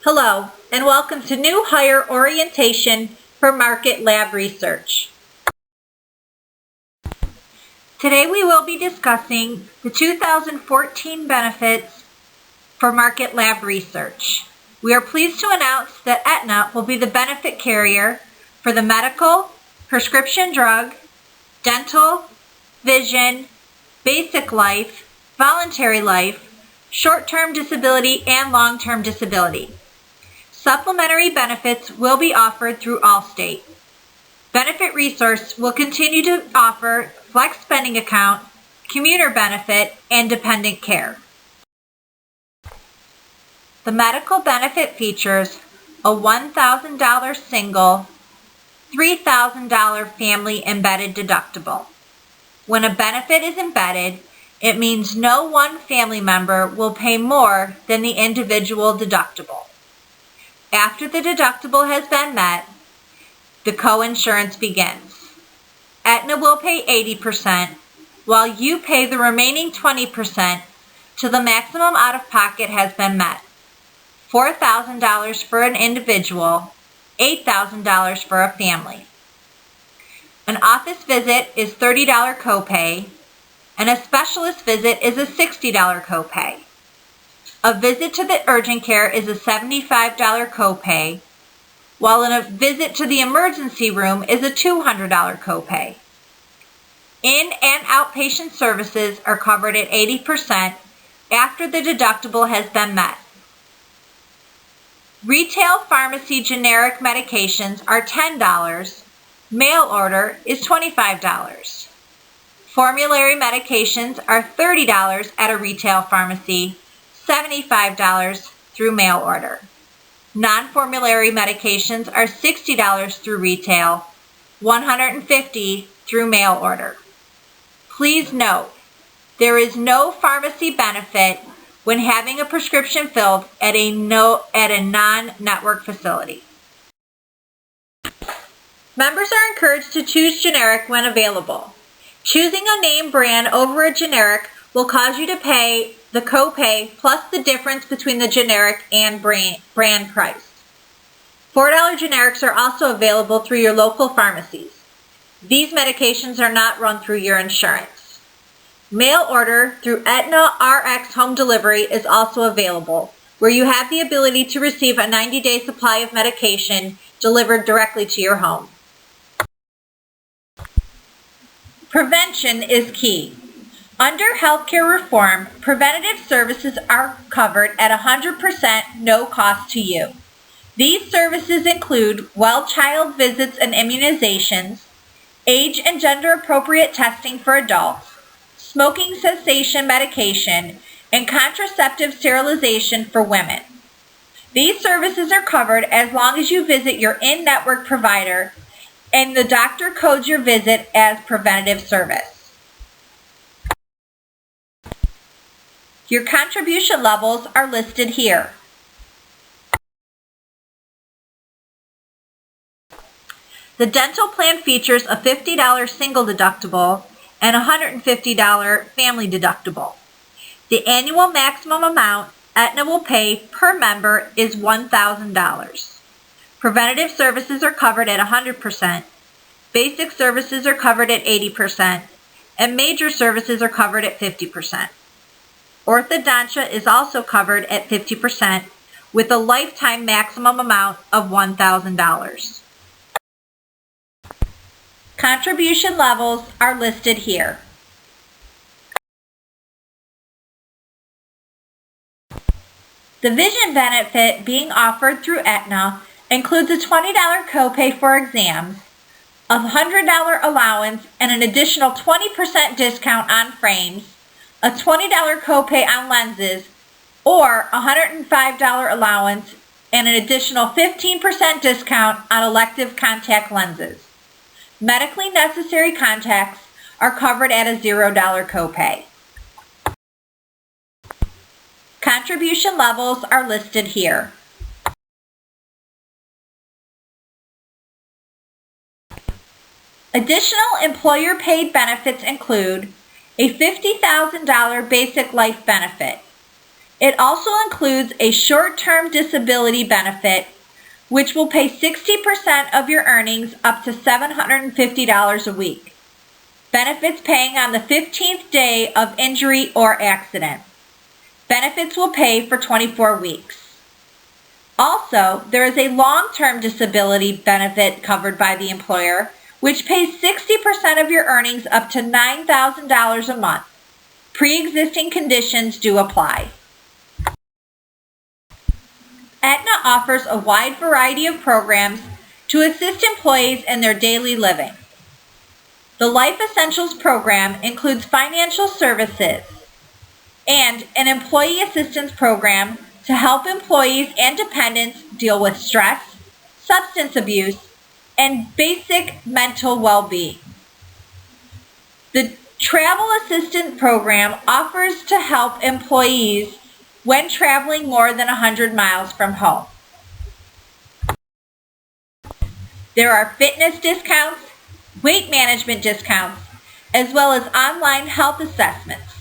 Hello, and welcome to New Hire Orientation for Market Lab Research. Today we will be discussing the 2014 benefits for Market Lab Research. We are pleased to announce that Aetna will be the benefit carrier for the medical, prescription drug, dental, vision, basic life, voluntary life, short-term disability, and long-term disability. Supplementary benefits will be offered through Allstate. Benefit Resource will continue to offer flex spending account, commuter benefit, and dependent care. The medical benefit features a $1,000 single, $3,000 family embedded deductible. When a benefit is embedded, it means no one family member will pay more than the individual deductible. After the deductible has been met, the coinsurance begins. Aetna will pay 80%, while you pay the remaining 20% till the maximum out-of-pocket has been met. $4,000 for an individual, $8,000 for a family. An office visit is $30 copay, and a specialist visit is a $60 copay. A visit to the urgent care is a $75 copay, while a visit to the emergency room is a $200 copay. In- and outpatient services are covered at 80% after the deductible has been met. Retail pharmacy generic medications are $10, mail order is $25. Formulary medications are $30 at a retail pharmacy, $75 through mail order. Non-formulary medications are $60 through retail, $150 through mail order. Please note, there is no pharmacy benefit when having a prescription filled at a non-network facility. Members are encouraged to choose generic when available. Choosing a name brand over a generic will cause you to pay the copay plus the difference between the generic and brand price. $4 generics are also available through your local pharmacies. These medications are not run through your insurance. Mail order through Aetna RX home delivery is also available, where you have the ability to receive a 90-day supply of medication delivered directly to your home. Prevention is key. Under healthcare reform, preventative services are covered at 100% no cost to you. These services include well-child visits and immunizations, age and gender-appropriate testing for adults, smoking cessation medication, and contraceptive sterilization for women. These services are covered as long as you visit your in-network provider and the doctor codes your visit as preventative service. Your contribution levels are listed here. The dental plan features a $50 single deductible and a $150 family deductible. The annual maximum amount Aetna will pay per member is $1,000. Preventative services are covered at 100%, basic services are covered at 80%, and major services are covered at 50%. Orthodontia is also covered at 50% with a lifetime maximum amount of $1,000. Contribution levels are listed here. The vision benefit being offered through Aetna includes a $20 copay for exams, a $100 allowance and an additional 20% discount on frames, a $20 copay on lenses, or a $105 allowance and an additional 15% discount on elective contact lenses. Medically necessary contacts are covered at a $0 copay. Contribution levels are listed here. Additional employer-paid benefits include a $50,000 basic life benefit, It also includes a short-term disability benefit, which will pay 60% of your earnings up to $750 a week. Benefits paying on the 15th day of injury or accident. Benefits will pay for 24 weeks. Also, there is a long-term disability benefit covered by the employer, which pays 60% of your earnings up to $9,000 a month. Pre-existing conditions do apply. Aetna offers a wide variety of programs to assist employees in their daily living. The Life Essentials program includes financial services and an employee assistance program to help employees and dependents deal with stress, substance abuse, and basic mental well-being. The Travel Assistant Program offers to help employees when traveling more than 100 miles from home. There are fitness discounts, weight management discounts, as well as online health assessments.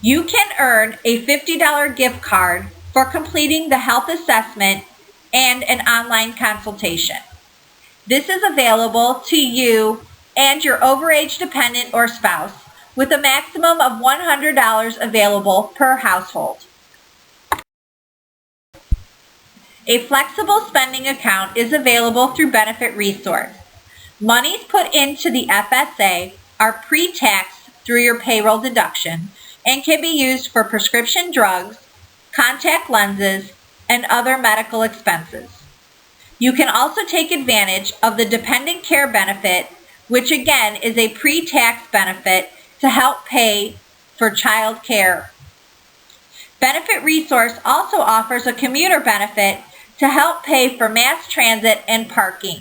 You can earn a $50 gift card for completing the health assessment and an online consultation. This is available to you and your overage dependent or spouse, with a maximum of $100 available per household. A flexible spending account is available through Benefit Resource. Monies put into the FSA are pre-taxed through your payroll deduction and can be used for prescription drugs, contact lenses, and other medical expenses. You can also take advantage of the Dependent Care Benefit, which again is a pre-tax benefit to help pay for child care. Benefit Resource also offers a commuter benefit to help pay for mass transit and parking.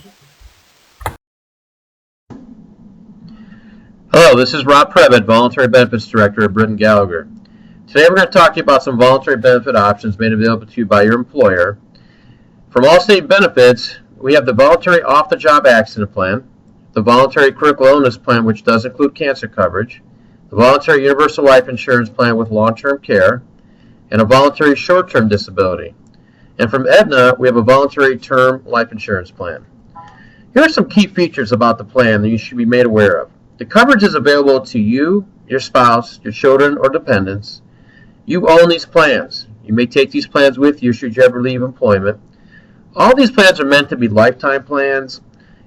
Hello, this is Rob Previtt, Voluntary Benefits Director at Britton Gallagher. Today we're going to talk to you about some voluntary benefit options made available to you by your employer. From Allstate Benefits, we have the Voluntary Off-the-Job Accident Plan, the Voluntary Critical Illness Plan, which does include cancer coverage, the Voluntary Universal Life Insurance Plan with long-term care, and a Voluntary Short-Term Disability. And from Aetna, we have a Voluntary Term Life Insurance Plan. Here are some key features about the plan that you should be made aware of. The coverage is available to you, your spouse, your children, or dependents. You own these plans. You may take these plans with you should you ever leave employment. All these plans are meant to be lifetime plans,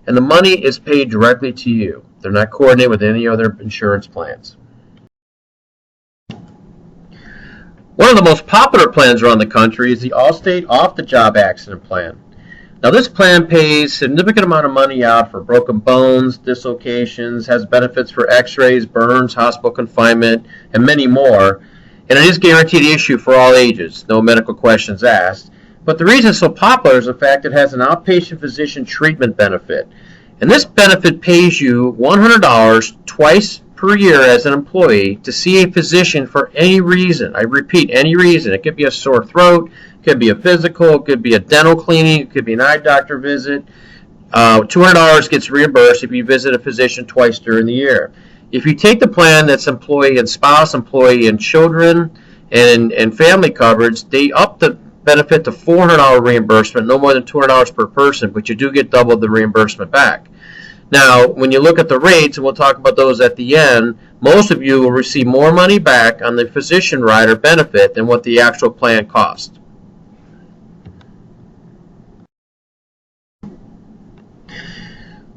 and the money is paid directly to you. They're not coordinated with any other insurance plans. One of the most popular plans around the country is the Allstate Off-the-Job Accident Plan. Now, this plan pays a significant amount of money out for broken bones, dislocations, has benefits for x-rays, burns, hospital confinement, and many more. And it is guaranteed issue for all ages, no medical questions asked. But the reason it's so popular is the fact it has an outpatient physician treatment benefit. And this benefit pays you $100 twice per year as an employee to see a physician for any reason. I repeat, any reason. It could be a sore throat, it could be a physical, it could be a dental cleaning, it could be an eye doctor visit. $200 gets reimbursed if you visit a physician twice during the year. If you take the plan that's employee and spouse, employee and children, and family coverage, they up the benefit to $400 reimbursement, no more than $200 per person, but you do get double the reimbursement back. Now, when you look at the rates, and we'll talk about those at the end, most of you will receive more money back on the physician rider benefit than what the actual plan cost.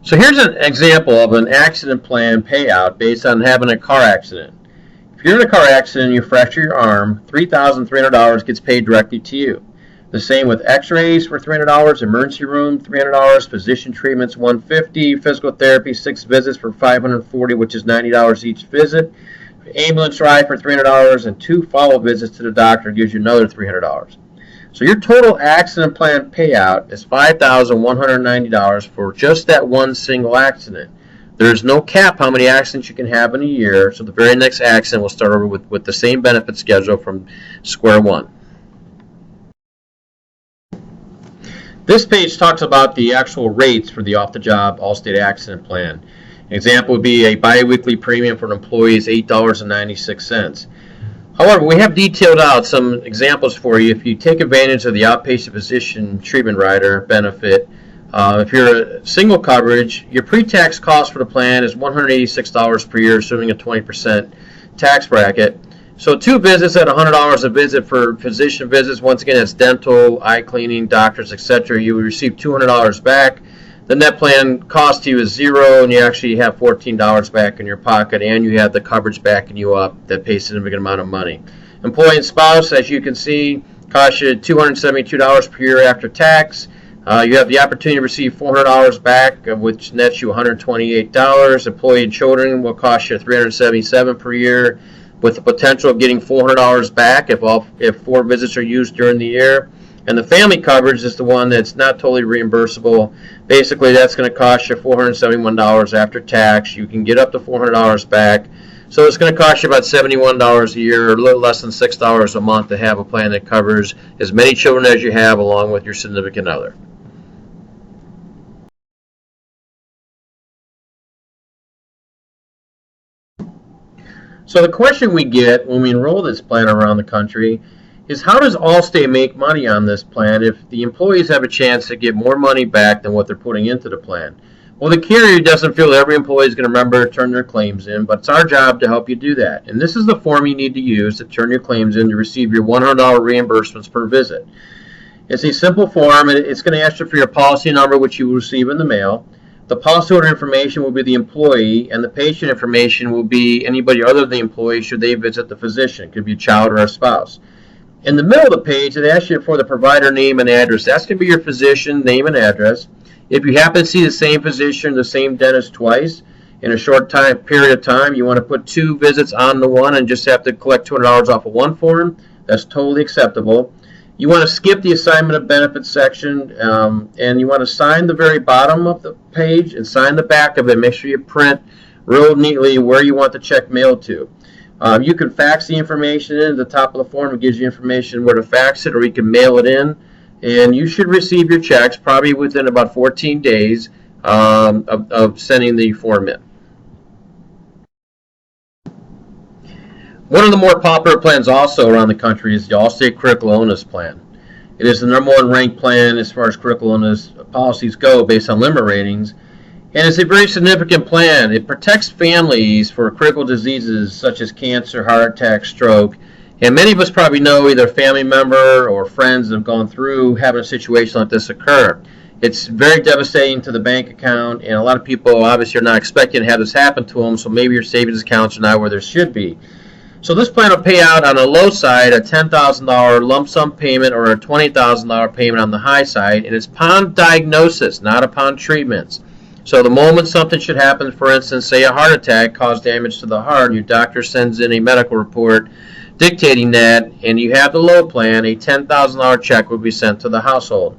So here's an example of an accident plan payout based on having a car accident. If you're in a car accident and you fracture your arm, $3,300 gets paid directly to you. The same with x-rays for $300, emergency room $300, physician treatments $150, physical therapy 6 visits for $540, which is $90 each visit, ambulance ride for $300, and 2 follow visits to the doctor gives you another $300. So your total accident plan payout is $5,190 for just that one single accident. There's no cap how many accidents you can have in a year, so the very next accident will start over with the same benefit schedule from square one. This page talks about the actual rates for the off-the-job Allstate accident plan. An example would be a biweekly premium for an employee is $8.96. However, we have detailed out some examples for you. If you take advantage of the outpatient physician treatment rider benefit, if you're a single coverage, your pre-tax cost for the plan is $186 per year, assuming a 20% tax bracket. So 2 visits at $100 a visit for physician visits. Once again, that's dental, eye cleaning, doctors, etc. You would receive $200 back. The net plan cost to you is $0, and you actually have $14 back in your pocket, and you have the coverage backing you up that pays a significant amount of money. Employee and spouse, as you can see, costs you $272 per year after tax. You have the opportunity to receive $400 back, which nets you $128. Employee and children will cost you $377 per year, with the potential of getting $400 back if 4 visits are used during the year. And the family coverage is the one that's not totally reimbursable. Basically, that's going to cost you $471 after tax. You can get up to $400 back. So it's going to cost you about $71 a year, or a little less than $6 a month to have a plan that covers as many children as you have along with your significant other. So the question we get when we enroll this plan around the country is, how does Allstate make money on this plan if the employees have a chance to get more money back than what they're putting into the plan? Well, the carrier doesn't feel every employee is going to remember to turn their claims in, but it's our job to help you do that. And this is the form you need to use to turn your claims in to receive your $100 reimbursements per visit. It's a simple form, and it's going to ask you for your policy number, which you will receive in the mail. The policyholder information will be the employee, and the patient information will be anybody other than the employee should they visit the physician. It could be a child or a spouse. In the middle of the page, it asks you for the provider name and address. That's going to be your physician name and address. If you happen to see the same physician, the same dentist twice in a short period of time, you want to put 2 visits on the one and just have to collect $200 off of one form. That's totally acceptable. You want to skip the assignment of benefits section, and you want to sign the very bottom of the page and sign the back of it. Make sure you print real neatly where you want the check mailed to. You can fax the information in at the top of the form. It gives you information where to fax it, or you can mail it in. And you should receive your checks probably within about 14 days of sending the form in. One of the more popular plans also around the country is the Allstate Critical Illness Plan. It is the #1 ranked plan as far as critical illness policies go based on limit ratings. And it's a very significant plan. It protects families for critical diseases such as cancer, heart attack, stroke. And many of us probably know either a family member or friends that have gone through having a situation like this occur. It's very devastating to the bank account, and a lot of people obviously are not expecting to have this happen to them, so maybe your savings accounts are not where they should be. So this plan will pay out on the low side a $10,000 lump sum payment or a $20,000 payment on the high side, and it's upon diagnosis, not upon treatments. So the moment something should happen, for instance, say a heart attack caused damage to the heart, your doctor sends in a medical report dictating that, and you have the low plan, a $10,000 check will be sent to the household.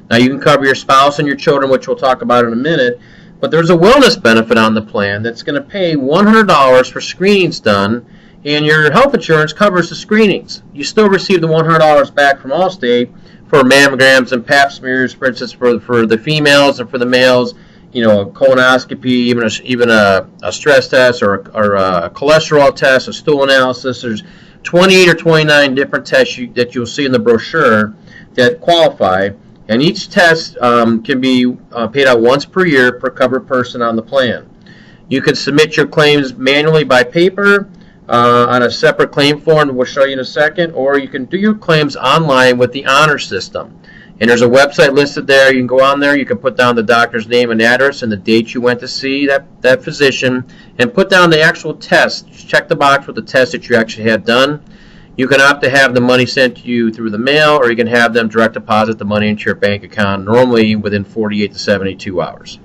Now you can cover your spouse and your children, which we'll talk about in a minute, but there's a wellness benefit on the plan that's going to pay $100 for screenings done, and your health insurance covers the screenings. You still receive the $100 back from Allstate for mammograms and pap smears, for instance, for the females, and for the males, you know, a colonoscopy, even a stress test or a cholesterol test, a stool analysis. There's 28 or 29 different tests that you'll see in the brochure that qualify, and each test can be paid out once per year per covered person on the plan. You can submit your claims manually by paper on a separate claim form we'll show you in a second, or you can do your claims online with the honor system. And there's a website listed there. You can go on there. You can put down the doctor's name and address and the date you went to see that physician, and put down the actual test. Just check the box with the test that you actually had done. You can opt to have the money sent to you through the mail, or you can have them direct deposit the money into your bank account, normally within 48 to 72 hours.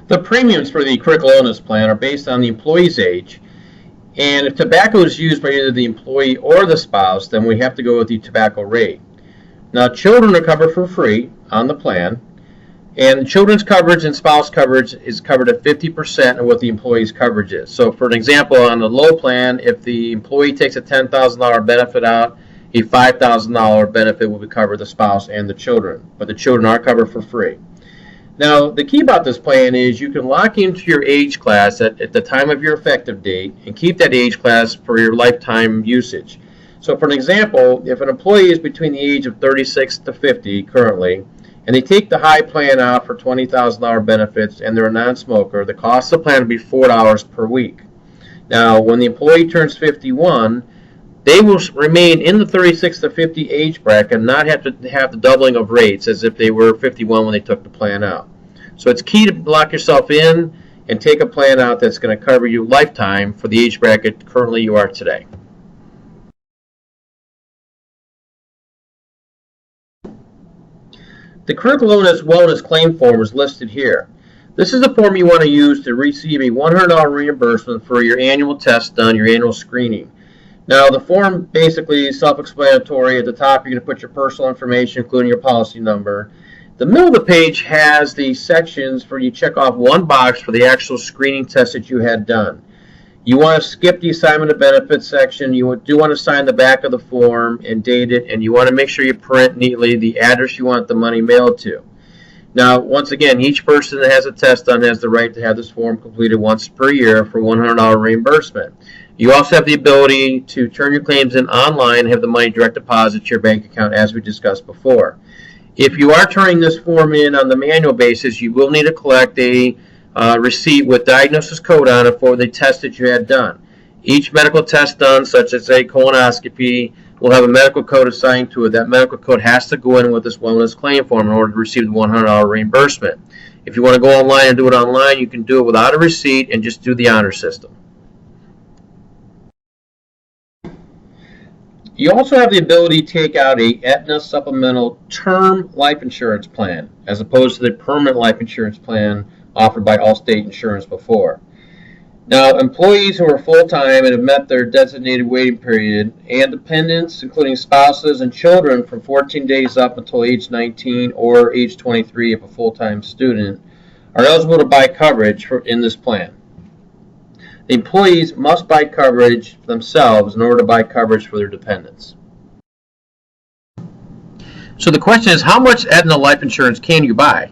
The premiums for the critical illness plan are based on the employee's age. And if tobacco is used by either the employee or the spouse, then we have to go with the tobacco rate. Now, children are covered for free on the plan, and children's coverage and spouse coverage is covered at 50% of what the employee's coverage is. So, for an example, on the low plan, if the employee takes a $10,000 benefit out, a $5,000 benefit will be cover the spouse and the children, but the children are covered for free. Now, the key about this plan is you can lock into your age class at the time of your effective date and keep that age class for your lifetime usage. So for an example, if an employee is between the age of 36 to 50 currently, and they take the high plan out for $20,000 benefits and they're a non-smoker, the cost of the plan would be $4 per week. Now, when the employee turns 51, they will remain in the 36 to 50 age bracket and not have to have the doubling of rates as if they were 51 when they took the plan out. So it's key to lock yourself in and take a plan out that's going to cover you lifetime for the age bracket currently you are today. The critical illness wellness claim form is listed here. This is the form you want to use to receive a $100 reimbursement for your annual test done, your annual screening. Now, the form basically is self-explanatory. At the top, you're going to put your personal information, including your policy number. The middle of the page has the sections for you to check off one box for the actual screening test that you had done. You want to skip the assignment of benefits section. You do want to sign the back of the form and date it, and you want to make sure you print neatly the address you want the money mailed to. Now, once again, each person that has a test done has the right to have this form completed once per year for $100 reimbursement. You also have the ability to turn your claims in online and have the money direct deposit to your bank account as we discussed before. If you are turning this form in on the manual basis, you will need to collect a receipt with diagnosis code on it for the test that you had done. Each medical test done, such as a colonoscopy, will have a medical code assigned to it. That medical code has to go in with this wellness claim form in order to receive the $100 reimbursement. If you want to go online and do it online, you can do it without a receipt and just do the honor system. You also have the ability to take out a Aetna supplemental term life insurance plan as opposed to the permanent life insurance plan offered by Allstate Insurance before. Now, employees who are full-time and have met their designated waiting period and dependents, including spouses and children from 14 days up until age 19 or age 23 if a full-time student, are eligible to buy coverage in this plan. The employees must buy coverage themselves in order to buy coverage for their dependents. So the question is, how much Aetna life insurance can you buy?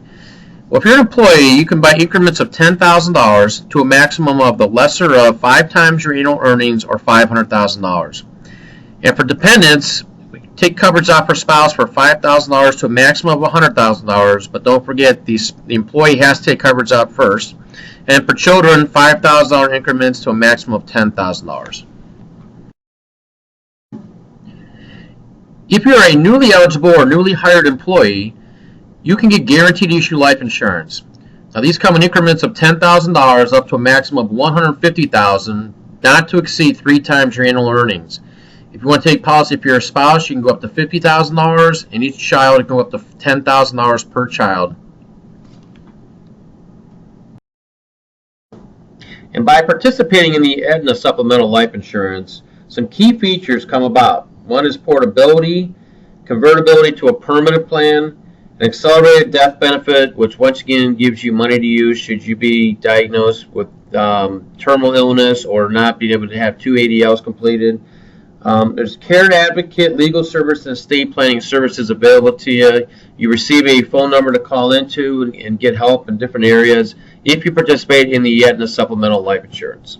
Well, if you're an employee, you can buy increments of $10,000 to a maximum of the lesser of 5 times your annual earnings or $500,000. And for dependents, take coverage out for spouse for $5,000 to a maximum of $100,000, but don't forget the employee has to take coverage out first. And for children, $5,000 increments to a maximum of $10,000. If you're a newly eligible or newly hired employee, you can get guaranteed issue life insurance. Now, these come in increments of $10,000 up to a maximum of $150,000, not to exceed 3 times your annual earnings. If you want to take policy for your spouse, you can go up to $50,000, and each child can go up to $10,000 per child. And by participating in the Aetna supplemental life insurance, some key features come about. One is portability, convertibility to a permanent plan, an accelerated death benefit, which once again gives you money to use should you be diagnosed with terminal illness or not being able to have 2 ADLs completed. There's care advocate, legal service, and estate planning services available to you. You receive a phone number to call into and get help in different areas if you participate in the Aetna supplemental life insurance.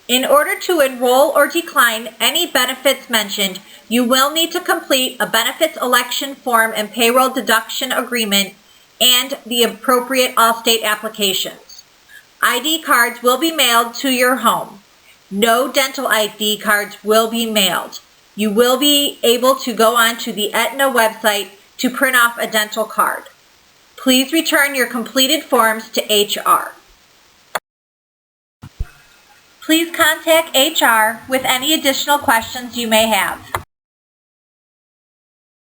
In order to enroll or decline any benefits mentioned, you will need to complete a benefits election form and payroll deduction agreement and the appropriate Allstate applications. ID cards will be mailed to your home. No dental ID cards will be mailed. You will be able to go on to the Aetna website to print off a dental card. Please return your completed forms to HR. Please contact HR with any additional questions you may have.